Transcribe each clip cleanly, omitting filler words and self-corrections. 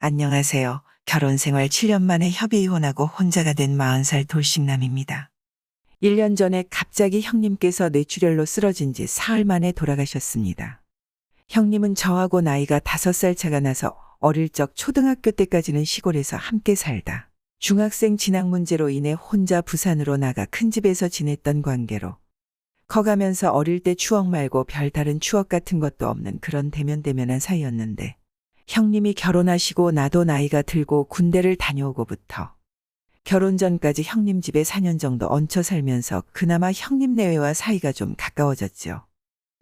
안녕하세요. 결혼생활 7년 만에 협의 이혼하고 혼자가 된 40살 돌싱남입니다. 1년 전에 갑자기 형님께서 뇌출혈로 쓰러진 지 사흘 만에 돌아가셨습니다. 형님은 저하고 나이가 5살 차가 나서 어릴 적 초등학교 때까지는 시골에서 함께 살다 중학생 진학 문제로 인해 혼자 부산으로 나가 큰 집에서 지냈던 관계로 커가면서 어릴 때 추억 말고 별다른 추억 같은 것도 없는 그런 대면대면한 사이였는데 형님이 결혼하시고 나도 나이가 들고 군대를 다녀오고부터 결혼 전까지 형님 집에 4년 정도 얹혀 살면서 그나마 형님 내외와 사이가 좀 가까워졌죠.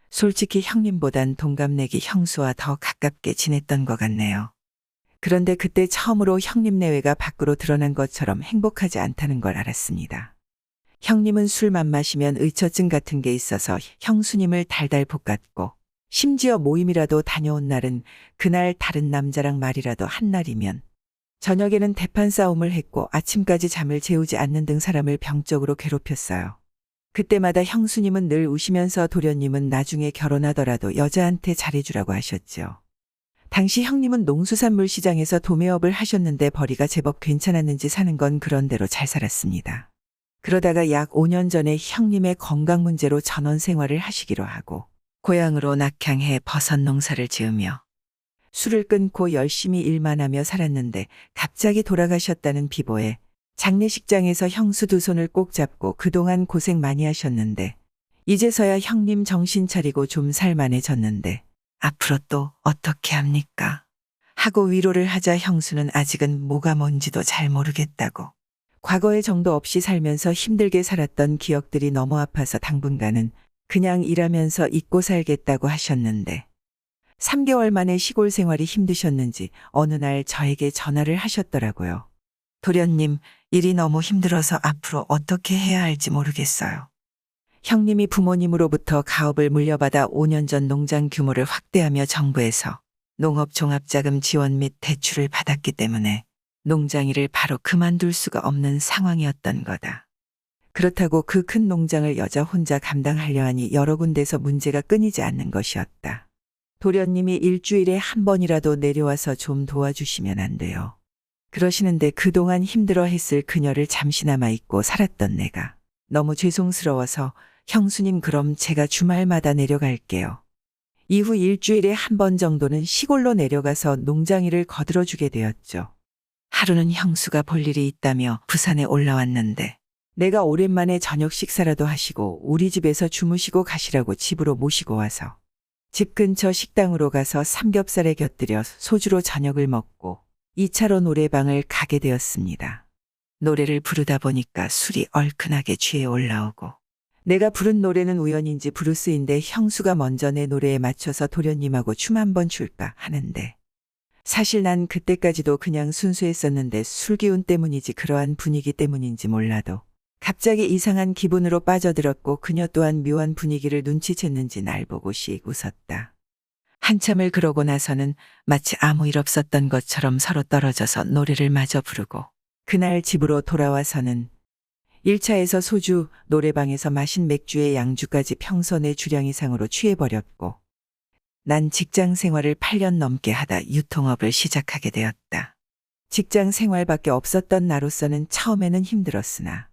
솔직히 형님보단 동갑내기 형수와 더 가깝게 지냈던 것 같네요. 그런데 그때 처음으로 형님 내외가 밖으로 드러난 것처럼 행복하지 않다는 걸 알았습니다. 형님은 술만 마시면 의처증 같은 게 있어서 형수님을 달달 볶았고 심지어 모임이라도 다녀온 날은 그날 다른 남자랑 말이라도 한 날이면 저녁에는 대판 싸움을 했고 아침까지 잠을 재우지 않는 등 사람을 병적으로 괴롭혔어요. 그때마다 형수님은 늘 우시면서 도련님은 나중에 결혼하더라도 여자한테 잘해주라고 하셨죠. 당시 형님은 농수산물 시장에서 도매업을 하셨는데 벌이가 제법 괜찮았는지 사는 건 그런대로 잘 살았습니다. 그러다가 약 5년 전에 형님의 건강 문제로 전원 생활을 하시기로 하고 고향으로 낙향해 버섯 농사를 지으며 술을 끊고 열심히 일만 하며 살았는데 갑자기 돌아가셨다는 비보에 장례식장에서 형수 두 손을 꼭 잡고 그동안 고생 많이 하셨는데 이제서야 형님 정신 차리고 좀 살만해졌는데 앞으로 또 어떻게 합니까? 하고 위로를 하자 형수는 아직은 뭐가 뭔지도 잘 모르겠다고 과거의 정도 없이 살면서 힘들게 살았던 기억들이 너무 아파서 당분간은 그냥 일하면서 잊고 살겠다고 하셨는데 3개월 만에 시골 생활이 힘드셨는지 어느 날 저에게 전화를 하셨더라고요. 도련님, 일이 너무 힘들어서 앞으로 어떻게 해야 할지 모르겠어요. 형님이 부모님으로부터 가업을 물려받아 5년 전 농장 규모를 확대하며 정부에서 농업종합자금 지원 및 대출을 받았기 때문에 농장 일을 바로 그만둘 수가 없는 상황이었던 거다. 그렇다고 그 큰 농장을 여자 혼자 감당하려 하니 여러 군데서 문제가 끊이지 않는 것이었다. 도련님이 일주일에 한 번이라도 내려와서 좀 도와주시면 안 돼요. 그러시는데 그동안 힘들어했을 그녀를 잠시나마 잊고 살았던 내가 너무 죄송스러워서 형수님 그럼 제가 주말마다 내려갈게요. 이후 일주일에 한 번 정도는 시골로 내려가서 농장 일을 거들어주게 되었죠. 하루는 형수가 볼 일이 있다며 부산에 올라왔는데 내가 오랜만에 저녁 식사라도 하시고 우리 집에서 주무시고 가시라고 집으로 모시고 와서 집 근처 식당으로 가서 삼겹살에 곁들여 소주로 저녁을 먹고 2차로 노래방을 가게 되었습니다. 노래를 부르다 보니까 술이 얼큰하게 취해 올라오고 내가 부른 노래는 우연인지 브루스인데 형수가 먼저 내 노래에 맞춰서 도련님하고 춤 한번 출까 하는데 사실 난 그때까지도 그냥 순수했었는데 술기운 때문이지 그러한 분위기 때문인지 몰라도 갑자기 이상한 기분으로 빠져들었고 그녀 또한 묘한 분위기를 눈치챘는지 날 보고 씩 웃었다. 한참을 그러고 나서는 마치 아무 일 없었던 것처럼 서로 떨어져서 노래를 마저 부르고 그날 집으로 돌아와서는 1차에서 소주, 노래방에서 마신 맥주에 양주까지 평소 내 주량 이상으로 취해버렸고 난 직장 생활을 8년 넘게 하다 유통업을 시작하게 되었다. 직장 생활밖에 없었던 나로서는 처음에는 힘들었으나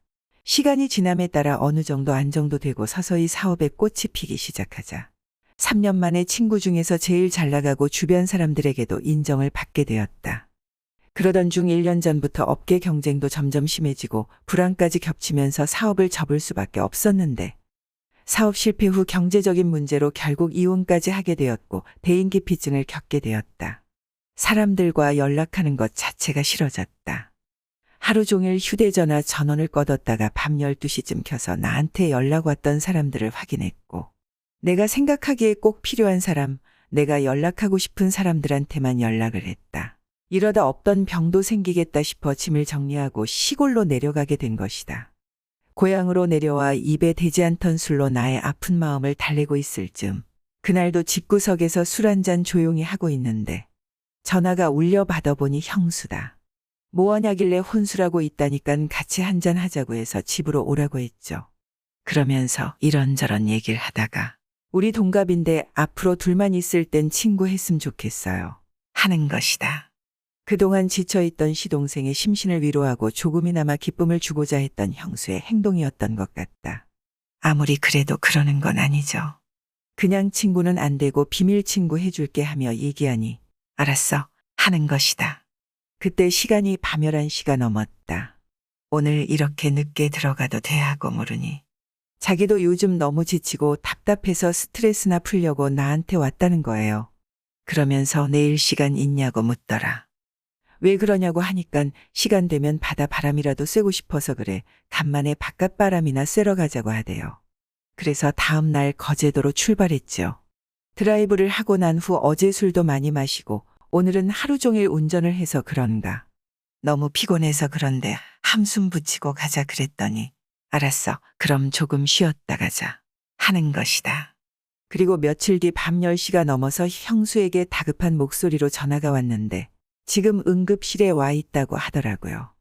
시간이 지남에 따라 어느 정도 안정도 되고 서서히 사업에 꽃이 피기 시작하자 3년 만에 친구 중에서 제일 잘 나가고 주변 사람들에게도 인정을 받게 되었다. 그러던 중 1년 전부터 업계 경쟁도 점점 심해지고 불황까지 겹치면서 사업을 접을 수밖에 없었는데 사업 실패 후 경제적인 문제로 결국 이혼까지 하게 되었고 대인기피증을 겪게 되었다. 사람들과 연락하는 것 자체가 싫어졌다. 하루 종일 휴대전화 전원을 꺼뒀다가 밤 12시쯤 켜서 나한테 연락 왔던 사람들을 확인했고 내가 생각하기에 꼭 필요한 사람, 내가 연락하고 싶은 사람들한테만 연락을 했다. 이러다 없던 병도 생기겠다 싶어 짐을 정리하고 시골로 내려가게 된 것이다. 고향으로 내려와 입에 대지 않던 술로 나의 아픈 마음을 달래고 있을 즈음 그날도 집구석에서 술 한잔 조용히 하고 있는데 전화가 울려 받아보니 형수다. 뭐하냐길래 혼술하고 있다니깐 같이 한잔 하자고 해서 집으로 오라고 했죠. 그러면서 이런저런 얘기를 하다가 우리 동갑인데 앞으로 둘만 있을 땐 친구 했으면 좋겠어요. 하는 것이다. 그동안 지쳐있던 시동생의 심신을 위로하고 조금이나마 기쁨을 주고자 했던 형수의 행동이었던 것 같다. 아무리 그래도 그러는 건 아니죠. 그냥 친구는 안 되고 비밀 친구 해줄게 하며 얘기하니 알았어 하는 것이다. 그때 시간이 밤 11시가 넘었다. 오늘 이렇게 늦게 들어가도 돼 하고 물으니 자기도 요즘 너무 지치고 답답해서 스트레스나 풀려고 나한테 왔다는 거예요. 그러면서 내일 시간 있냐고 묻더라. 왜 그러냐고 하니깐 시간 되면 바다 바람이라도 쐬고 싶어서 그래. 간만에 바깥 바람이나 쐬러 가자고 하대요. 그래서 다음 날 거제도로 출발했죠. 드라이브를 하고 난 후 어제 술도 많이 마시고 오늘은 하루 종일 운전을 해서 그런가. 너무 피곤해서 그런데 한숨 붙이고 가자 그랬더니 알았어. 그럼 조금 쉬었다 가자 하는 것이다. 그리고 며칠 뒤 밤 10시가 넘어서 형수에게 다급한 목소리로 전화가 왔는데 지금 응급실에 와 있다고 하더라고요.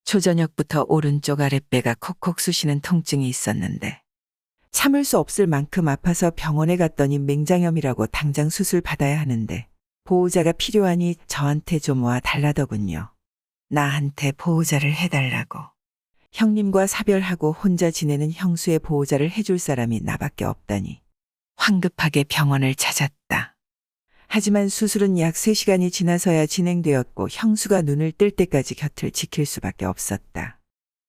초저녁부터 오른쪽 아랫배가 콕콕 쑤시는 통증이 있었는데 참을 수 없을 만큼 아파서 병원에 갔더니 맹장염이라고 당장 수술 받아야 하는데 보호자가 필요하니 저한테 좀 와 달라더군요. 나한테 보호자를 해달라고. 형님과 사별하고 혼자 지내는 형수의 보호자를 해줄 사람이 나밖에 없다니. 황급하게 병원을 찾았다. 하지만 수술은 약 3시간이 지나서야 진행되었고 형수가 눈을 뜰 때까지 곁을 지킬 수밖에 없었다.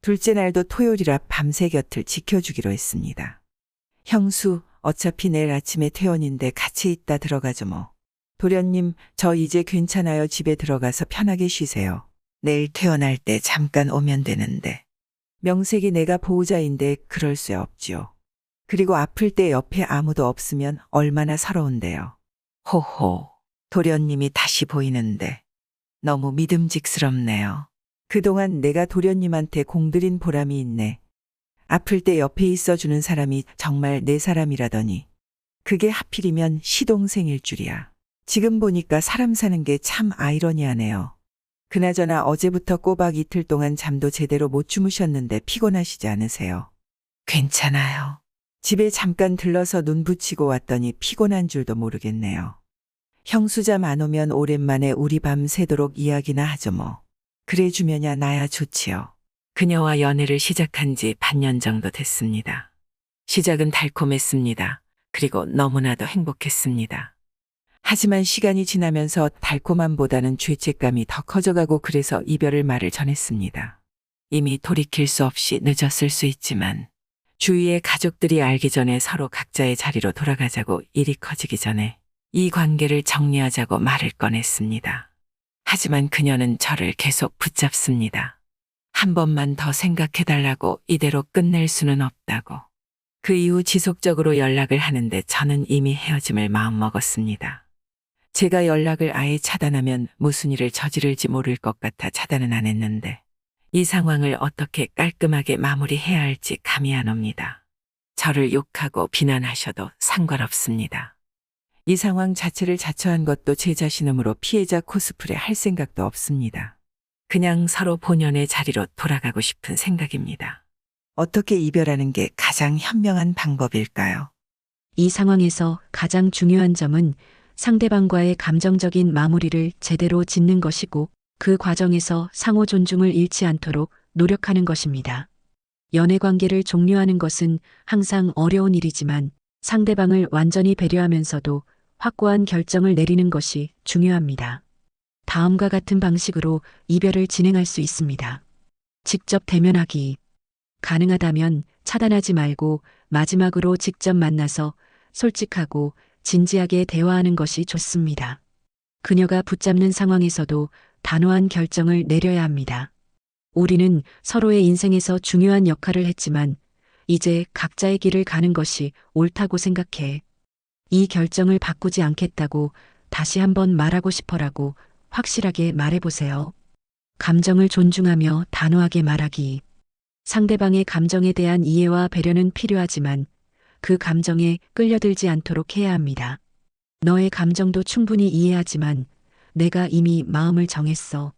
둘째 날도 토요일이라 밤새 곁을 지켜주기로 했습니다. 형수, 어차피 내일 아침에 퇴원인데 같이 있다 들어가죠 뭐. 도련님, 저 이제 괜찮아요. 집에 들어가서 편하게 쉬세요. 내일 퇴원할 때 잠깐 오면 되는데. 명색이 내가 보호자인데 그럴 수 없지요. 그리고 아플 때 옆에 아무도 없으면 얼마나 서러운데요. 호호, 도련님이 다시 보이는데 너무 믿음직스럽네요. 그동안 내가 도련님한테 공들인 보람이 있네. 아플 때 옆에 있어주는 사람이 정말 내 사람이라더니 그게 하필이면 시동생일 줄이야. 지금 보니까 사람 사는 게 참 아이러니하네요. 그나저나 어제부터 꼬박 이틀 동안 잠도 제대로 못 주무셨는데 피곤하시지 않으세요? 괜찮아요. 집에 잠깐 들러서 눈 붙이고 왔더니 피곤한 줄도 모르겠네요. 형수잠 안 오면 오랜만에 우리 밤 새도록 이야기나 하죠 뭐. 그래 주면야 나야 좋지요. 그녀와 연애를 시작한 지 반년 정도 됐습니다. 시작은 달콤했습니다. 그리고 너무나도 행복했습니다. 하지만 시간이 지나면서 달콤함보다는 죄책감이 더 커져가고 그래서 이별을 말을 전했습니다. 이미 돌이킬 수 없이 늦었을 수 있지만 주위의 가족들이 알기 전에 서로 각자의 자리로 돌아가자고 일이 커지기 전에 이 관계를 정리하자고 말을 꺼냈습니다. 하지만 그녀는 저를 계속 붙잡습니다. 한 번만 더 생각해달라고 이대로 끝낼 수는 없다고. 그 이후 지속적으로 연락을 하는데 저는 이미 헤어짐을 마음먹었습니다. 제가 연락을 아예 차단하면 무슨 일을 저지를지 모를 것 같아 차단은 안 했는데 이 상황을 어떻게 깔끔하게 마무리해야 할지 감이 안 옵니다. 저를 욕하고 비난하셔도 상관없습니다. 이 상황 자체를 자처한 것도 제 자신음으로 피해자 코스프레 할 생각도 없습니다. 그냥 서로 본연의 자리로 돌아가고 싶은 생각입니다. 어떻게 이별하는 게 가장 현명한 방법일까요? 이 상황에서 가장 중요한 점은 상대방과의 감정적인 마무리를 제대로 짓는 것이고 그 과정에서 상호 존중을 잃지 않도록 노력하는 것입니다. 연애 관계를 종료하는 것은 항상 어려운 일이지만 상대방을 완전히 배려하면서도 확고한 결정을 내리는 것이 중요합니다. 다음과 같은 방식으로 이별을 진행할 수 있습니다. 직접 대면하기. 가능하다면 차단하지 말고 마지막으로 직접 만나서 솔직하고 진지하게 대화하는 것이 좋습니다. 그녀가 붙잡는 상황에서도 단호한 결정을 내려야 합니다. 우리는 서로의 인생에서 중요한 역할을 했지만 이제 각자의 길을 가는 것이 옳다고 생각해. 이 결정을 바꾸지 않겠다고 다시 한번 말하고 싶어라고 확실하게 말해보세요. 감정을 존중하며 단호하게 말하기. 상대방의 감정에 대한 이해와 배려는 필요하지만 그 감정에 끌려들지 않도록 해야 합니다. 너의 감정도 충분히 이해하지만 내가 이미 마음을 정했어.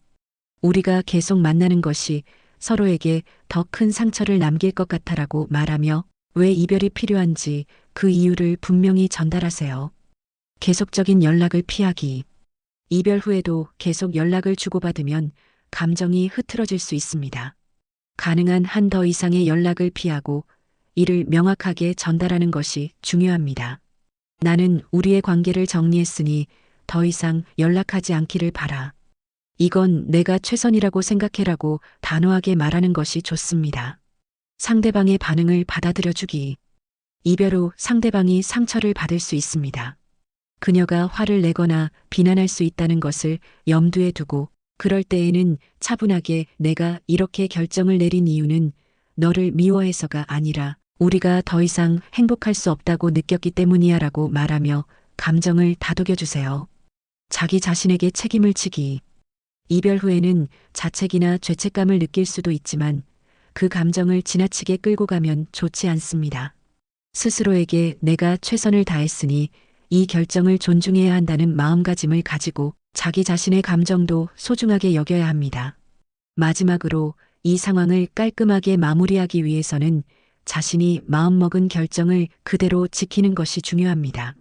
우리가 계속 만나는 것이 서로에게 더 큰 상처를 남길 것 같아라고 말하며 왜 이별이 필요한지 그 이유를 분명히 전달하세요. 계속적인 연락을 피하기. 이별 후에도 계속 연락을 주고받으면 감정이 흐트러질 수 있습니다. 가능한 한 더 이상의 연락을 피하고 이를 명확하게 전달하는 것이 중요합니다. 나는 우리의 관계를 정리했으니 더 이상 연락하지 않기를 바라. 이건 내가 최선이라고 생각해라고 단호하게 말하는 것이 좋습니다. 상대방의 반응을 받아들여주기. 이별 후 상대방이 상처를 받을 수 있습니다. 그녀가 화를 내거나 비난할 수 있다는 것을 염두에 두고 그럴 때에는 차분하게 내가 이렇게 결정을 내린 이유는 너를 미워해서가 아니라 우리가 더 이상 행복할 수 없다고 느꼈기 때문이야 라고 말하며 감정을 다독여 주세요. 자기 자신에게 책임을 지기. 이별 후에는 자책이나 죄책감을 느낄 수도 있지만 그 감정을 지나치게 끌고 가면 좋지 않습니다. 스스로에게 내가 최선을 다했으니 이 결정을 존중해야 한다는 마음가짐을 가지고 자기 자신의 감정도 소중하게 여겨야 합니다. 마지막으로 이 상황을 깔끔하게 마무리하기 위해서는 자신이 마음먹은 결정을 그대로 지키는 것이 중요합니다.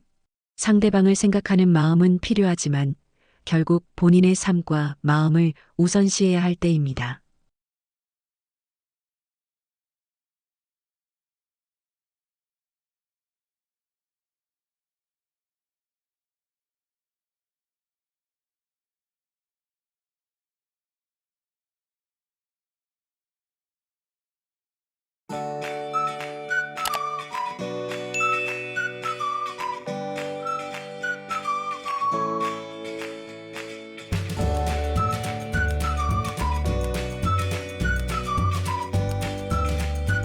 상대방을 생각하는 마음은 필요하지만 결국 본인의 삶과 마음을 우선시해야 할 때입니다.